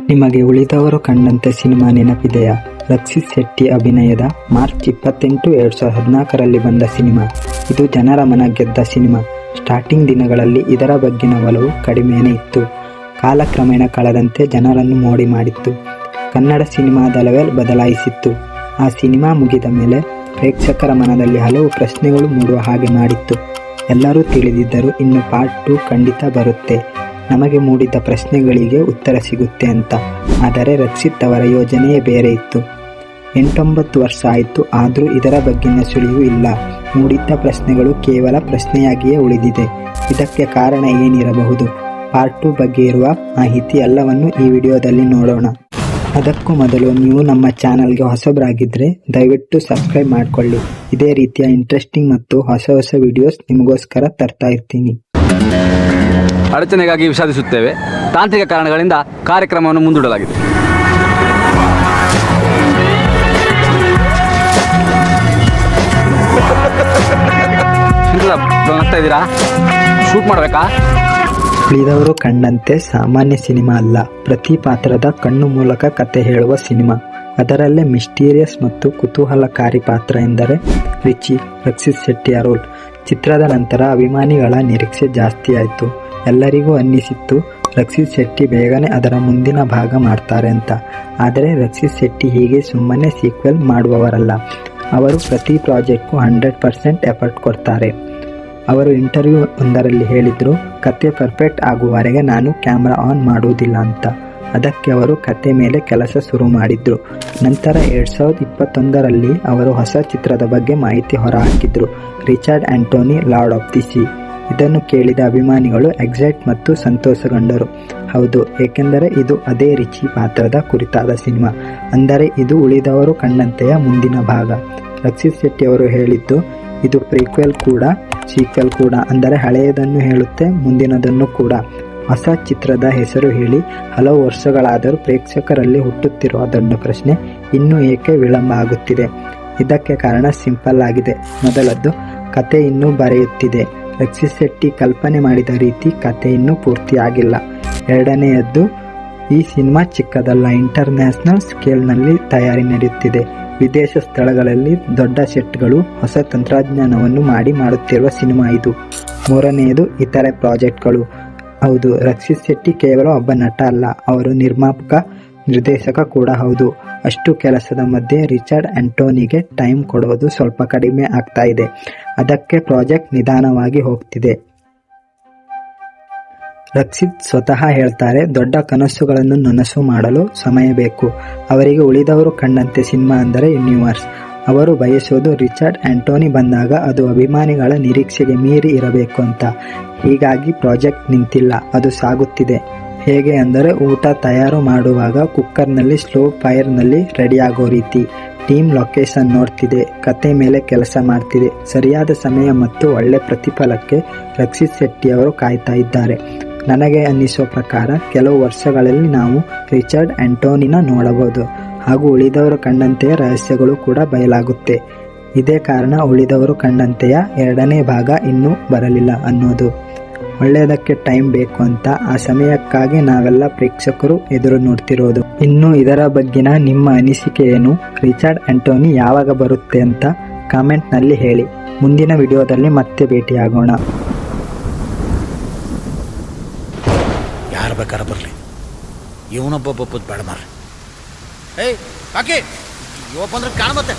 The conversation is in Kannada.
ನಿಮಗೆ ಉಳಿದವರು ಕಂಡಂತೆ ಸಿನಿಮಾ ನೆನಪಿದೆಯಾ? ರಕ್ಷಿತ್ ಶೆಟ್ಟಿ ಅಭಿನಯದ ಮಾರ್ಚ್ 28, 2014ರಲ್ಲಿ ಬಂದ ಸಿನಿಮಾ. ಇದು ಜನರ ಮನ ಗೆದ್ದ ಸಿನಿಮಾ. ಸ್ಟಾರ್ಟಿಂಗ್ ದಿನಗಳಲ್ಲಿ ಇದರ ಬಗ್ಗಿನ ಒಲವು ಕಡಿಮೆನೇ ಇತ್ತು. ಕಾಲಕ್ರಮೇಣ ಕಳೆದಂತೆ ಜನರನ್ನು ಮೋಡಿ ಮಾಡಿತ್ತು. ಕನ್ನಡ ಸಿನಿಮಾದ ಲೆವೆಲ್ ಬದಲಾಯಿಸಿತ್ತು. ಆ ಸಿನಿಮಾ ಮುಗಿದ ಮೇಲೆ ಪ್ರೇಕ್ಷಕರ ಮನದಲ್ಲಿ ಹಲವು ಪ್ರಶ್ನೆಗಳು ಮೂಡುವ ಹಾಗೆ ಮಾಡಿತ್ತು. ಎಲ್ಲರೂ ತಿಳಿದಿದ್ದರು ಇನ್ನು ಪಾರ್ಟ್ 2 ಖಂಡಿತ ಬರುತ್ತೆ, ನಮಗೆ ಮೂಡಿದ ಪ್ರಶ್ನೆಗಳಿಗೆ ಉತ್ತರ ಸಿಗುತ್ತೆ ಅಂತ. ಆದರೆ ರಕ್ಷಿತ್ ಅವರ ಯೋಜನೆಯೇ ಬೇರೆ ಇತ್ತು. 8-9 ವರ್ಷ ಆಯಿತು, ಆದರೂ ಇದರ ಬಗ್ಗಿನ ಸುಳಿವು ಇಲ್ಲ. ಮೂಡಿದ್ದ ಪ್ರಶ್ನೆಗಳು ಕೇವಲ ಪ್ರಶ್ನೆಯಾಗಿಯೇ ಉಳಿದಿದೆ. ಇದಕ್ಕೆ ಕಾರಣ ಏನಿರಬಹುದು? ಪಾರ್ಟ್ 2 ಬಗ್ಗೆ ಇರುವ ಮಾಹಿತಿ ಎಲ್ಲವನ್ನು ಈ ವಿಡಿಯೋದಲ್ಲಿ ನೋಡೋಣ. ಅದಕ್ಕೂ ಮೊದಲು ನೀವು ನಮ್ಮ ಚಾನಲ್ಗೆ ಹೊಸಬರಾಗಿದ್ದರೆ ದಯವಿಟ್ಟು ಸಬ್ಸ್ಕ್ರೈಬ್ ಮಾಡಿಕೊಳ್ಳಿ. ಇದೇ ರೀತಿಯ ಇಂಟ್ರೆಸ್ಟಿಂಗ್ ಮತ್ತು ಹೊಸ ವಿಡಿಯೋಸ್ ನಿಮಗೋಸ್ಕರ ತರ್ತಾ ಇರ್ತೀನಿ. ಅಡಚಣೆಗಾಗಿ ವಿಷಾದಿಸುತ್ತೇವೆ. ತಾಂತ್ರಿಕ ಕಾರಣಗಳಿಂದ ಕಾರ್ಯಕ್ರಮವನ್ನು ಮುಂದೂಡಲಾಗಿದೆ. ನಗ್ತಾ ಇದ್ದೀರಾ? ಶೂಟ್ ಮಾಡಬೇಕಾ? ಉಳಿದವರು ಕಂಡಂತೆ ಸಾಮಾನ್ಯ ಸಿನಿಮಾ ಅಲ್ಲ. ಪ್ರತಿ ಪಾತ್ರದ ಕಣ್ಣು ಮೂಲಕ ಕತೆ ಹೇಳುವ ಸಿನಿಮಾ. ಅದರಲ್ಲೇ ಮಿಸ್ಟೀರಿಯಸ್ ಮತ್ತು ಕುತೂಹಲಕಾರಿ ಪಾತ್ರ ಎಂದರೆ ರಿಚಿ, ರಕ್ಷಿತ್ ಶೆಟ್ಟಿಯ ರೋಲ್. ಚಿತ್ರದ ನಂತರ ಅಭಿಮಾನಿಗಳ ನಿರೀಕ್ಷೆ ಜಾಸ್ತಿ ಆಯಿತು. ಎಲ್ಲರಿಗೂ ಅನ್ನಿಸಿತ್ತು ರಕ್ಷಿತ್ ಶೆಟ್ಟಿ ಬೇಗನೆ ಅದರ ಮುಂದಿನ ಭಾಗ ಮಾಡ್ತಾರೆ ಅಂತ. ಆದರೆ ರಕ್ಷಿತ್ ಶೆಟ್ಟಿ ಹೀಗೆ ಸುಮ್ಮನೆ ಸೀಕ್ವೆಲ್ ಮಾಡುವವರಲ್ಲ. ಅವರು ಪ್ರತಿ ಪ್ರಾಜೆಕ್ಟ್ಗೂ 100% ಎಫರ್ಟ್ ಕೊಡ್ತಾರೆ. ಅವರು ಇಂಟರ್ವ್ಯೂ ಒಂದರಲ್ಲಿ ಹೇಳಿದರು, ಕತೆ ಪರ್ಫೆಕ್ಟ್ ಆಗುವವರೆಗೆ ನಾನು ಕ್ಯಾಮ್ರಾ ಆನ್ ಮಾಡುವುದಿಲ್ಲ ಅಂತ. ಅದಕ್ಕೆ ಅವರು ಕತೆ ಮೇಲೆ ಕೆಲಸ ಶುರು ಮಾಡಿದ್ರು. ನಂತರ 2021ರಲ್ಲಿ ಅವರು ಹೊಸ ಚಿತ್ರದ ಬಗ್ಗೆ ಮಾಹಿತಿ ಹೊರಹಾಕಿದ್ರು, Richard Anthony Lord of the Sea. ಇದನ್ನು ಕೇಳಿದ ಅಭಿಮಾನಿಗಳು ಎಕ್ಸೈಟ್ ಮತ್ತು ಸಂತೋಷಗೊಂಡರು. ಹೌದು, ಏಕೆಂದರೆ ಇದು ಅದೇ ರಿಚಿ ಪಾತ್ರದ ಕುರಿತಾದ ಸಿನಿಮಾ. ಅಂದರೆ ಇದು ಉಳಿದವರು ಕಂಡಂತೆಯ ಮುಂದಿನ ಭಾಗ. ರಕ್ಷಿತ್ ಶೆಟ್ಟಿ ಅವರು ಹೇಳಿದ್ದು, ಇದು ಪ್ರೀಕ್ವೆಲ್ ಕೂಡ ಸೀಕ್ವೆಲ್ ಕೂಡ. ಅಂದರೆ ಹಳೆಯದನ್ನು ಹೇಳುತ್ತೆ, ಮುಂದಿನದನ್ನು ಕೂಡ. ಹೊಸ ಚಿತ್ರದ ಹೆಸರು ಹೇಳಿ ಹಲವು ವರ್ಷಗಳಾದರೂ ಪ್ರೇಕ್ಷಕರಲ್ಲಿ ಹುಟ್ಟುತ್ತಿರುವ ದೊಡ್ಡ ಪ್ರಶ್ನೆ, ಇನ್ನೂ ಏಕೆ ವಿಳಂಬ ಆಗುತ್ತಿದೆ? ಇದಕ್ಕೆ ಕಾರಣ ಸಿಂಪಲ್ ಆಗಿದೆ. ಮೊದಲದ್ದು, ಕತೆ ಇನ್ನೂ ಬರೆಯುತ್ತಿದೆ. ರಕ್ಷಿತ್ ಶೆಟ್ಟಿ ಕಲ್ಪನೆ ಮಾಡಿದ ರೀತಿ ಕತೆ ಇನ್ನೂ ಪೂರ್ತಿಯಾಗಿಲ್ಲ. ಎರಡನೆಯದ್ದು, ಈ ಸಿನಿಮಾ ಚಿಕ್ಕದಲ್ಲ, ಇಂಟರ್ನ್ಯಾಷನಲ್ ಸ್ಕೇಲ್ನಲ್ಲಿ ತಯಾರಿ ನಡೆಯುತ್ತಿದೆ. ವಿದೇಶ ಸ್ಥಳಗಳಲ್ಲಿ ದೊಡ್ಡ ಸೆಟ್ಗಳು, ಹೊಸ ತಂತ್ರಜ್ಞಾನವನ್ನು ಮಾಡುತ್ತಿರುವ ಸಿನಿಮಾ ಇದು. ಮೂರನೆಯದು, ಇತರೆ ಪ್ರಾಜೆಕ್ಟ್ಗಳು. ಹೌದು, ರಕ್ಷಿತ್ ಶೆಟ್ಟಿ ಕೇವಲ ಒಬ್ಬ ನಟ ಅಲ್ಲ, ಅವರು ನಿರ್ಮಾಪಕ, ನಿರ್ದೇಶಕ ಕೂಡ ಹೌದು. ಅಷ್ಟು ಕೆಲಸದ ಮಧ್ಯೆ ರಿಚರ್ಡ್ ಆಂಟೋನಿಗೆ ಟೈಮ್ ಕೊಡೋದು ಸ್ವಲ್ಪ ಕಡಿಮೆ ಆಗ್ತಾ ಇದೆ. ಅದಕ್ಕೆ ಪ್ರಾಜೆಕ್ಟ್ ನಿಧಾನವಾಗಿ ಹೋಗ್ತಿದೆ. ರಕ್ಷಿತ್ ಸ್ವತಃ ಹೇಳ್ತಾರೆ, ದೊಡ್ಡ ಕನಸುಗಳನ್ನು ನನಸು ಮಾಡಲು ಸಮಯ ಬೇಕು. ಅವರಿಗೆ ಉಳಿದವರು ಕಂಡಂತೆ ಸಿನಿಮಾ ಅಂದರೆ ಯೂನಿವರ್ಸ್. ಅವರು ಬಯಸೋದು ರಿಚರ್ಡ್ ಆಂಟೋನಿ ಬಂದಾಗ ಅದು ಅಭಿಮಾನಿಗಳ ನಿರೀಕ್ಷೆಗೆ ಮೀರಿ ಇರಬೇಕು ಅಂತ. ಹೀಗಾಗಿ ಪ್ರಾಜೆಕ್ಟ್ ನಿಂತಿಲ್ಲ, ಅದು ಸಾಗುತ್ತಿದೆ. ಹೇಗೆ ಅಂದರೆ, ಊಟ ತಯಾರು ಮಾಡುವಾಗ ಕುಕ್ಕರ್ನಲ್ಲಿ ಸ್ಲೋ ಫೈರ್ನಲ್ಲಿ ರೆಡಿಯಾಗೋ ರೀತಿ. ಟೀಮ್ ಲೊಕೇಶನ್ ನೋಡ್ತಿದೆ, ಕತೆ ಮೇಲೆ ಕೆಲಸ ಮಾಡ್ತಿದೆ. ಸರಿಯಾದ ಸಮಯ ಮತ್ತು ಒಳ್ಳೆ ಪ್ರತಿಫಲಕ್ಕೆ ರಕ್ಷಿತ್ ಶೆಟ್ಟಿ ಅವರು ಕಾಯ್ತಾ ಇದ್ದಾರೆ. ನನಗೆ ಅನ್ನಿಸೋ ಪ್ರಕಾರ ಕೆಲವು ವರ್ಷಗಳಲ್ಲಿ ನಾವು ರಿಚರ್ಡ್ ಆಂಟೋನಿನ ನೋಡಬಹುದು. ಹಾಗೂ ಉಳಿದವರು ಕಂಡಂತೆಯ ರಹಸ್ಯಗಳು ಕೂಡ ಬಯಲಾಗುತ್ತೆ. ಇದೇ ಕಾರಣ ಉಳಿದವರು ಕಂಡಂತೆಯ 2ನೇ ಭಾಗ ಇನ್ನೂ ಬರಲಿಲ್ಲ ಅನ್ನೋದು. ಒಳ್ಳೆಯದಕ್ಕೆ ಟೈಮ್ ಬೇಕು ಅಂತ. ಆ ಸಮಯಕ್ಕಾಗಿ ನಾವೆಲ್ಲ ಪ್ರೇಕ್ಷಕರು ಎದುರು ನೋಡ್ತಿರೋದು. ಇನ್ನು ಇದರ ಬಗ್ಗಿನ ನಿಮ್ಮ ಅನಿಸಿಕೆ ಏನು? ರಿಚರ್ಡ್ ಆಂಟೋನಿ ಯಾವಾಗ ಬರುತ್ತೆ ಅಂತ ಕಾಮೆಂಟ್ನಲ್ಲಿ ಹೇಳಿ. ಮುಂದಿನ ವಿಡಿಯೋದಲ್ಲಿ ಮತ್ತೆ ಭೇಟಿಯಾಗೋಣ. ಯಾರು ಬೇಕಾದ್ರೆ ಬರಲಿ, ಇವನೊಬ್ಬ ಬೇಡ ಮಾರ್ರಿ. ಏಯ್ ಕಾಕಿ, ಇವಪ್ಪ ಅಂದ್ರೆ ಕಾಣ ಮತ್ತೆ